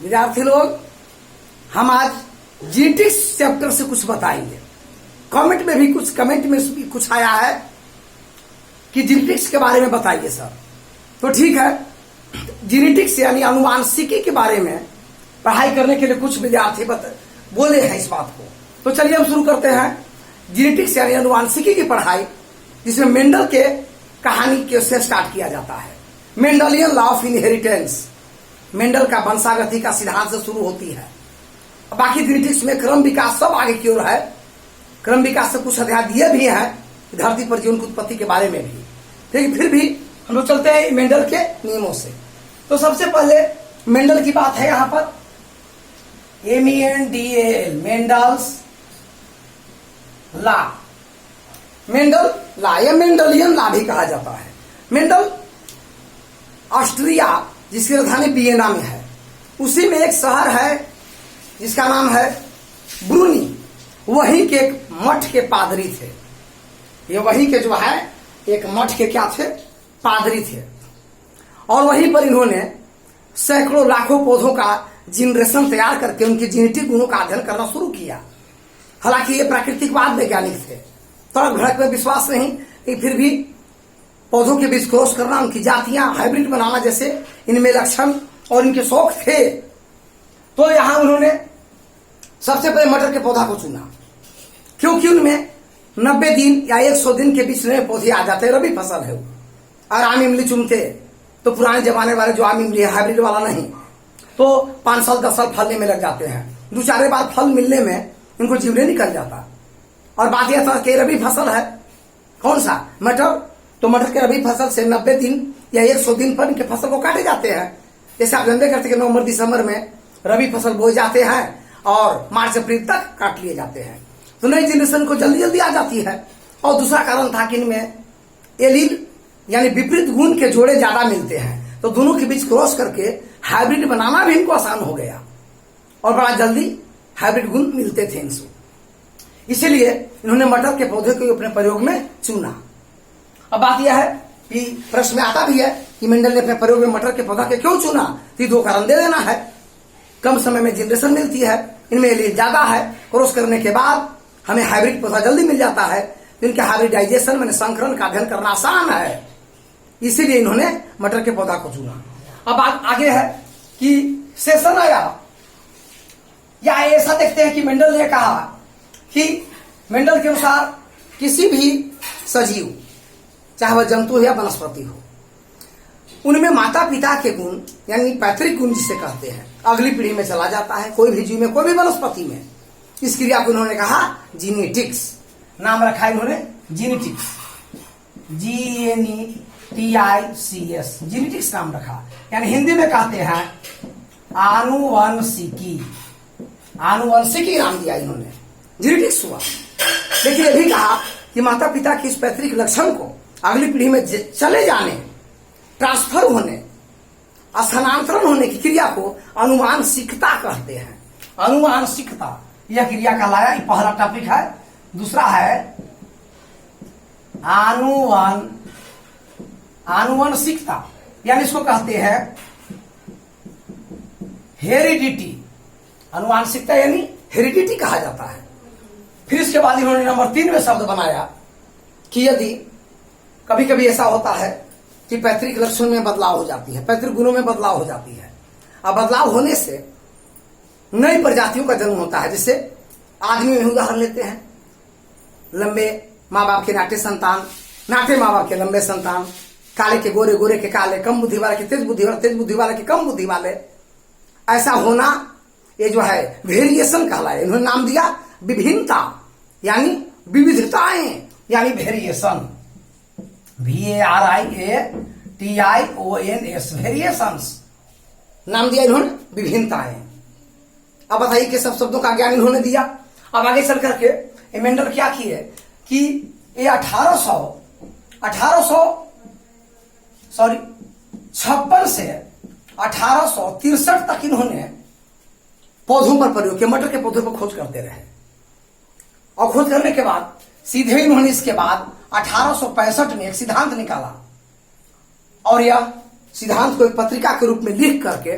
विद्यार्थी लोग, हम आज जेनेटिक्स चैप्टर से कुछ बताएंगे। कमेंट में भी कुछ आया है कि जेनेटिक्स के बारे में बताइए सर। तो ठीक है, जेनेटिक्स यानी अनुवांशिकी के बारे में पढ़ाई करने के लिए कुछ विद्यार्थी बोले हैं इस बात को। तो चलिए हम शुरू करते हैं जेनेटिक्स यानी अनुवांशिकी की पढ़ाई, जिसमें मेंडल के कहानी के से स्टार्ट किया जाता है। Mendelian law of inheritance, Mendel का वंशागति का सिद्धांत से शुरू होती है। बाकी जेनेटिक्स में क्रम विकास सब आगे की ओर है। क्रम विकास से कुछ अध्याय दिए भी हैं धरती पर जीवन की उत्पत्ति के बारे में भी। ठीक, फिर भी हम लोग चलते हैं मेंडल के नियमों से। तो सबसे पहले मेंडल की बात है यहाँ पर, MENDAL, Mendel's law. Mendel law या मेंडलियन लॉ भी कहा जाता है। मेंडल ऑस्ट्रिया, जिसकी राजधानी वियना में है, उसी में एक शहर है जिसका नाम है ब्रूनी। वहीं के एक मठ के पादरी थे। ये वहीं के जो है एक मठ के क्या थे, पादरी थे। और वहीं पर इन्होंने सैकड़ों लाखों पौधों का जनरेशन तैयार करके उनके जेनेटिक गुणों का अध्ययन करना शुरू किया। हालांकि ये प्राकृतिकवाद वैज्ञानिक थे, तड़क भड़क में विश्वास नहीं, लेकिन फिर भी पौधों के बीच क्रॉस करना, उनकी जातियां हाइब्रिड बनाना जैसे इनमें लक्षण और इनके शौक थे। तो यहां उन्होंने सबसे पहले मटर के पौधा को चुना, क्योंकि उनमें 90 दिन या 100 दिन के बीच नए पौधे आ जाते, रबी फसल है वो। और आम इमली चुनते तो पुराने जमाने वाले जो आम इमली है, हाइब्रिड वाला नहीं, तो 5 साल 10 साल फलने में लग जाते हैं। 2-4 बार फल मिलने में इनको जीवने निकल जाता। और बात यह था कि रबी फसल है, कौन सा, मटर। तो मटर के रबी फसल से 90 दिन या 100 दिन पर इनके फसल को काटे जाते हैं। जैसे आप जानते करते कि नवंबर दिसंबर में रबी फसल बोए जाते हैं और मार्च अप्रैल तक काट लिए जाते हैं। तो नई जनरेशन को जल्दी जल्दी आ जाती है। और दूसरा कारण था कि इनमें एलील यानी विपरीत गुण के जोड़े ज्यादा मिलते हैं, तो दोनों के बीच क्रॉस करके हाइब्रिड बनाना भी इनको आसान हो गया और बड़ा जल्दी हाइब्रिड गुण मिलते थे इनसे। इसीलिए इन्होंने मटर के पौधे को अपने प्रयोग में चुना। अब बात यह है कि प्रश्न में आता भी है कि मेंडल ने अपने प्रयोग में मटर के पौधा के क्यों चुना। तो 2 कारण दे देना है। कम समय में जनरेशन मिलती है, इनमें एलील ज्यादा है, क्रॉस करने के बाद हमें हाइब्रिड पौधा जल्दी मिल जाता है, तो इनके हाइब्रिडाइजेशन में संकरण का अध्ययन करना आसान है। इसीलिए इन्होंने मटर के पौधा को चुना। अब आगे है कि सेशन आया, या ऐसा देखते हैं कि मेंडल ने कहा कि मेंडल के अनुसार किसी भी सजीव, चाहे वह जंतु हो या वनस्पति हो, उनमें माता पिता के गुण यानी पैतृक गुण जिसे कहते हैं, अगली पीढ़ी में चला जाता है। कोई भी जीव में, कोई भी वनस्पति में। इस क्रिया को इन्होंने कहा जीनेटिक्स, नाम रखा इन्होंने जीनेटिक्स, GNETICS, जीनेटिक्स नाम रखा। यानी हिंदी में कहते हैं आनुवंशिकी, आनुवंशिकी नाम दिया इन्होंने, जीनेटिक्स हुआ। लेकिन यह भी कहा कि माता पिता की इस पैतृक लक्षण को अगली पीढ़ी में चले जाने, ट्रांसफर होने, स्थानांतरण होने की क्रिया को अनुवांशिकता कहते हैं। अनुवांशिकता यह क्रिया कहलाया। पहला टॉपिक है। दूसरा है आनुवंशिकता, यानी इसको कहते हैं हेरिडिटी। अनुवांशिकता यानी हेरिडिटी कहा जाता है। फिर इसके बाद इन्होंने नंबर 3 में शब्द बनाया कि यदि कभी कभी ऐसा होता है कि पैतृक लक्षण में बदलाव हो जाती है, पैतृक गुणों में बदलाव हो जाती है। अब बदलाव होने से नई प्रजातियों का जन्म होता है। जैसे आदमी में उदाहरण लेते हैं, लंबे माँ बाप के नाटे संतान, नाटे माँ बाप के लंबे संतान, काले के गोरे, गोरे के काले, कम बुद्धि वाले के तेज बुद्धि वाले, तेज बुद्धि वाले के कम बुद्धि वाले। ऐसा होना ये जो है वेरिएशन कहलाए। इन्होंने नाम दिया विभिन्नता, यानी विविधताएं, यानी वेरिएशन, VARIATIONS, वेरिएशंस नाम दिया इन्होंने विभिन्नताएं। अब बताइए कि सब शब्दों का ज्ञान इन्होंने दिया। अब आगे चल करके मेंडल क्या किए कि ये 1856 से 1863 तक इन्होंने पौधों पर प्रयोग किया, मटर के पौधों पर खोज करते रहे। और खोज करने के बाद सीधे इन्होंने इसके बाद 1865 में एक सिद्धांत निकाला, और यह सिद्धांत को एक पत्रिका के रूप में लिख करके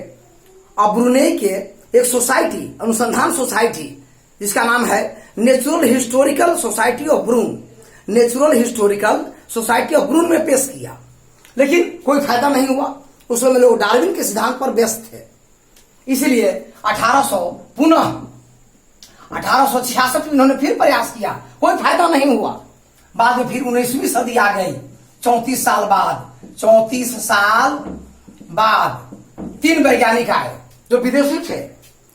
और ब्रुनेई के एक सोसाइटी, अनुसंधान सोसाइटी जिसका नाम है natural historical society of Brunn, natural historical society of Brunn में पेश किया, लेकिन कोई फायदा नहीं हुआ। उस समय लोग डार्विन के सिद्धांत पर व्यस्त थे, इसलिए 1866 में इन्होंने फिर प्रयास किया, कोई फायदा नहीं हुआ। बाद में फिर 19वीं सदी आ गई, 34 साल बाद 3 वैज्ञानिक आए जो विदेशी थे।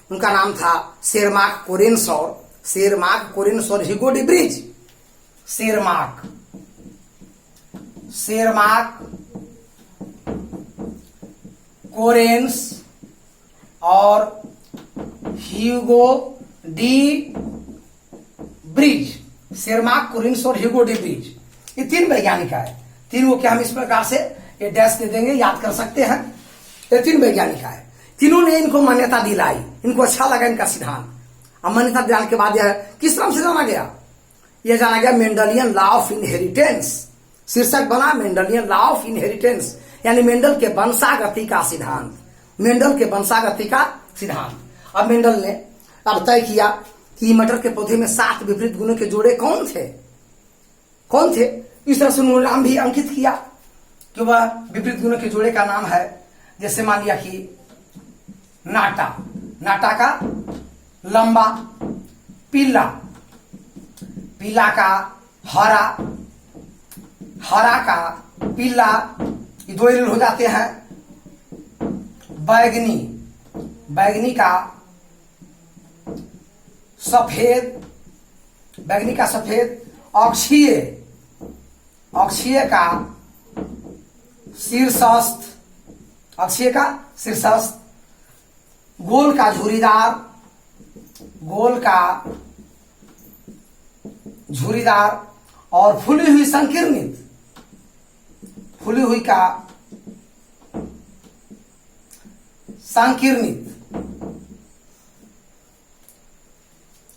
उनका नाम था शेरमार्क कोरेन्स और ह्यूगो डी ब्रिज। शेरमार्क कोरेन्स और ह्यूगो डी ब्रिज, शेरमार्क कोरेन्स और ह्यूगो डी ब्रिज, ये 3 वैज्ञानिक आए। तीनों के हम इस प्रकार से ये डैश दे देंगे, याद कर सकते हैं। ये 3 वैज्ञानिक आए, तीनों ने इनको मान्यता दिलाई, इनको अच्छा लगा इनका सिद्धांत। अब मान्यता दिलाने के बाद यह किस नाम से जाना गया? यह जाना गया मेंडलियन लॉ ऑफ इनहेरिटेंस। शीर्षक बना मेंडलियन लॉ ऑफ इनहेरिटेंस, यानी मेंडल के वंशागति का सिद्धांत, मेंडल के वंशागति का सिद्धांत। अब मेंडल ने अब तय किया कि मटर के पौधे में 7 विपरीत गुणों के जोड़े कौन थे। इस तरह से उन्होंने नाम भी अंकित किया कि वह विपरीत गुणों के जोड़े का नाम है, जैसे मान लिया कि नाटा का लंबा, पीला का हरा का पीला, ये 2 एलिल हो जाते हैं। बैगनी का सफेद, अक्षीय का शीर्षस्थ, गोल का झुरीदार और फूली हुई संकीर्णित।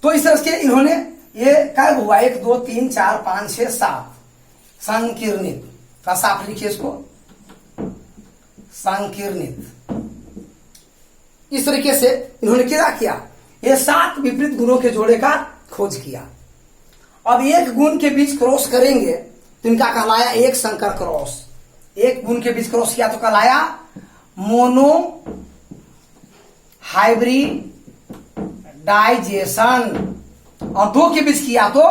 तो इस तरह से इन्होंने ये क्या हुआ, 1 2 3 4 5 6 7 संकीर्णित का साफ लिखिए इसको, संकीर्णित। इस तरीके से इन्होंने क्या किया, ये 7 विपरीत गुणों के जोड़े का खोज किया। अब एक गुण के बीच क्रॉस करेंगे तो इनका कहलाया एक संकर क्रॉस। एक गुण के बीच क्रॉस किया तो कहलाया मोनो हाइब्रिडाइजेशन, और 2 के बीच किया तो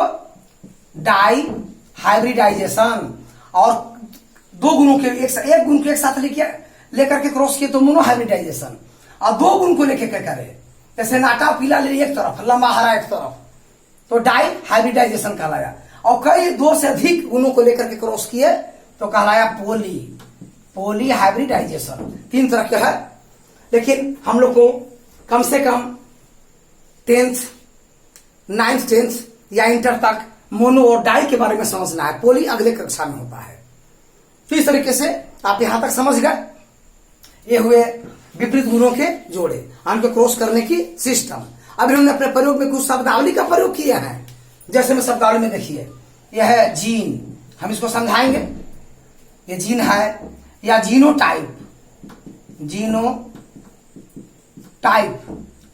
डाई हाइब्रिडाइजेशन। और 2 गुणों के एक गुण को एक साथ लेकर के क्रॉस किए तो मोनो हाइब्रिडाइजेशन। और 2 गुण को लेकर के करे, जैसे नाटा पीला ले एक तरफ, लंबा हरा एक तरफ, तो डाई हाइब्रिडाइजेशन कहलाया। और कई 2 से अधिक गुणों को लेकर के क्रॉस किए तो कहलाया पोली हाइब्रिडाइजेशन। 3 तरह के है, लेकिन हम लोग को कम से कम 10th 9th 10th या इंटर तक मोनो और डाई के बारे में समझना है, पोली अगले कक्षा में होता है। तो इस तरीके से आप यहां तक समझ गए, ये हुए विपरीत गुणों के जोड़े, उनको क्रॉस करने की सिस्टम। अब इन्होंने अपने प्रयोग में कुछ शब्दावली का प्रयोग किया है, जैसे में शब्दावली में देखिए, यह है जीन, हम इसको समझाएंगे। ये जीन है या जीनोटाइप,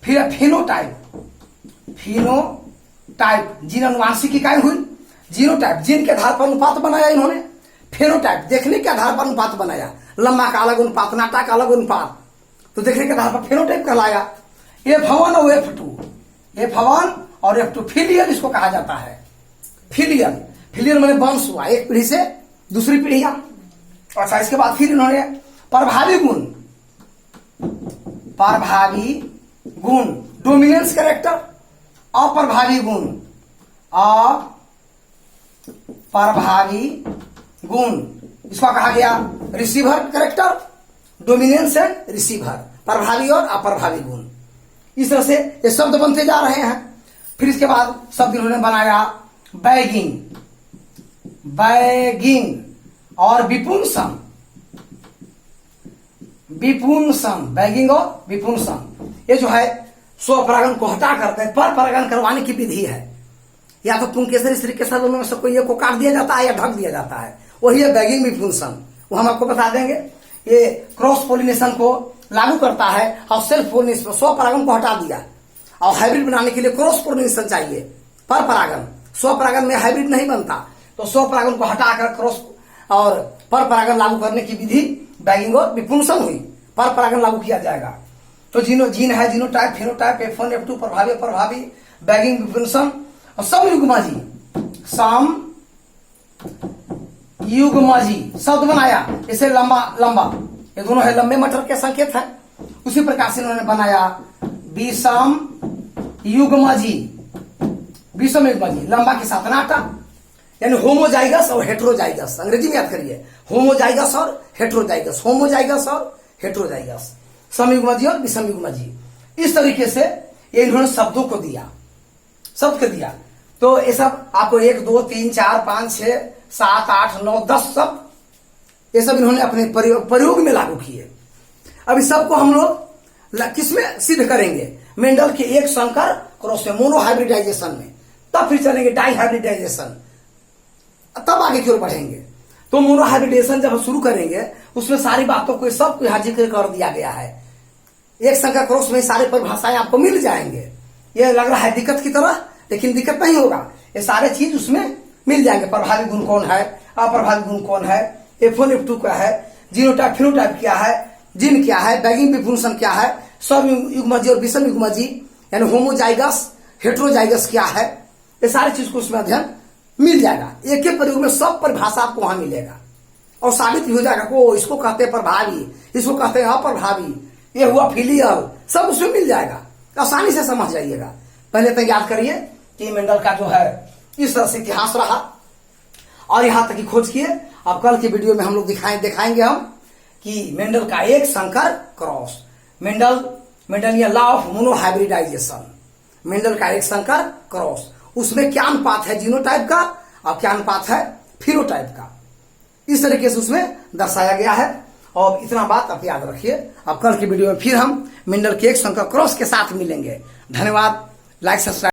फिर फेनोटाइप, जीन अनुवांशिक इकाई हुई। जीनोटाइप जीन के आधार पर अनुपात बनाया इन्होंने। फेनोटाइप देखने के आधार पर अनुपात बनाया, लंबा का अलग अनुपात, नाटा का अलग अनुपात, तो देखने के आधार पर फेनोटाइप कहलाया। F1 और F2 फिलियल इसको कहा जाता है। फिलियल मैंने वंश हुआ, एक पीढ़ी से दूसरी पीढ़ी। अच्छा, इसके बाद फिर इन्होंने प्रभावी गुण, डोमिनेंस कैरेक्टर, अप्रभावी गुण, इसको कहा गया receiver character, dominance and receiver, प्रभावी और अप्रभावी गुण। इस तरह से ये शब्द बनते जा रहे हैं। फिर इसके बाद शब्द इन्होंने बनाया बैगिंग और विपुंसम, बैगिंग और विपुंसम। ये जो है स्वपरागन को हटा करके पर परागन करवाने की विधि है। या तो पुंकेसर स्त्री के साथ दोनों में से कोई एक को काट दिया जाता है या ढक दिया जाता है, वही है बैगिंग विपुंसम, वो हम आपको बता देंगे। ये क्रॉस पोलिनेशन को लागू करता है और सेल्फ पोलिनेशन स्वपरागन को हटा दिया और हाइब्रिड बनाने के लिए क्रॉस पोलिनेशन चाहिए, पर परागन। स्वपरागन में हाइब्रिड नहीं बनता, तो स्वपरागन को हटाकर क्रॉस और पर परागन लागू करने की विधि बैगिंग और विपुंसन हुई। पर परागन लागू किया जाएगा तो जीन है, जीनोटाइप, फेनोटाइप, F1 F2 प्रभावी अप्रभावी, बैगिंग विपुंसन और समयुग्मजी, समयुग्मजी शब्द बनाया। इसे लंबा लंबा, ये दोनों है लंबे मटर के संकेत है। उसी प्रकार से इन्होंने बनाया विषम युग्मजी, विषम युग्मजी लंबा के साथ नाटा, यानी होमोजाइगस और हेट्रोजाइगस। अंग्रेजी में याद करिए, होमोजाइगस और हेट्रोजाइगस, होमोजाइगस और हेट्रोजाइगस, समयुग्मजी और विषम युग्मजी। इस तरीके से ये इन्होंने शब्दों को दिया, शब्द को दिया। तो ये सब आपको 1 2 3 4 5 6 7 8 9 10 शब्द, ये सब इन्होंने अपने प्रयोग में लागू किए। अब इस सबको हम लोग किसमें सिद्ध करेंगे? मेंडल के एक संकर क्रॉस में, मोनो हाइब्रिडाइजेशन में। तब फिर चलेंगे डाई हाइब्रिडाइजेशन, तब आगे की ओर बढ़ेंगे। तो मोनो हाइब्रिडाइजेशन जब हम शुरू करेंगे उसमें सारी बातों को सब यहाँ जिक्र कर दिया गया है। एक संकर क्रॉस में सारे परिभाषाएं आपको मिल जाएंगे। ये लग रहा है दिक्कत की तरह, लेकिन दिक्कत नहीं होगा, ये सारे चीज उसमें मिल जाएंगे। प्रभावी गुण कौन है, अप्रभावी गुण कौन है, F1 F2 क्या है, जीनोटाइप फिनोटाइप क्या है, जीन क्या है, बैगिंग विपुंसन क्या है, सब युग्मजी और विषम युग्मजी यानी होमोजाइगस हेट्रोजाइगस क्या है, ये सारी चीज को उसमें अध्ययन मिल जाएगा। एक एक प्रयोग में सब परिभाषा आपको वहां मिलेगा और साबित भी हो जाएगा को इसको कहते हैं प्रभावी, इसको कहते हैं अप्रभावी, ये हुआ फिलियल, सब उसमें मिल जाएगा। आसानी से समझ जाइएगा। पहले तो याद करिए कि मेंडल का जो है इस तरह से इतिहास रहा और यहां तक की खोज किए। अब कल की वीडियो में हम लोग दिखाएंगे हम कि मेंडल का एक संकर cross, Mendelian law of monohybridization, Mendel का एक संकर क्रॉस, उसमें क्या अनुपात है जीनोटाइप का और क्या अनुपात है फिनोटाइप का, इस तरीके से उसमें दर्शाया गया है। और इतना बात आप याद रखिए। अब कल की वीडियो में फिर हम मेंडल के एक संकर क्रॉस के साथ मिलेंगे। धन्यवाद। Like subscribe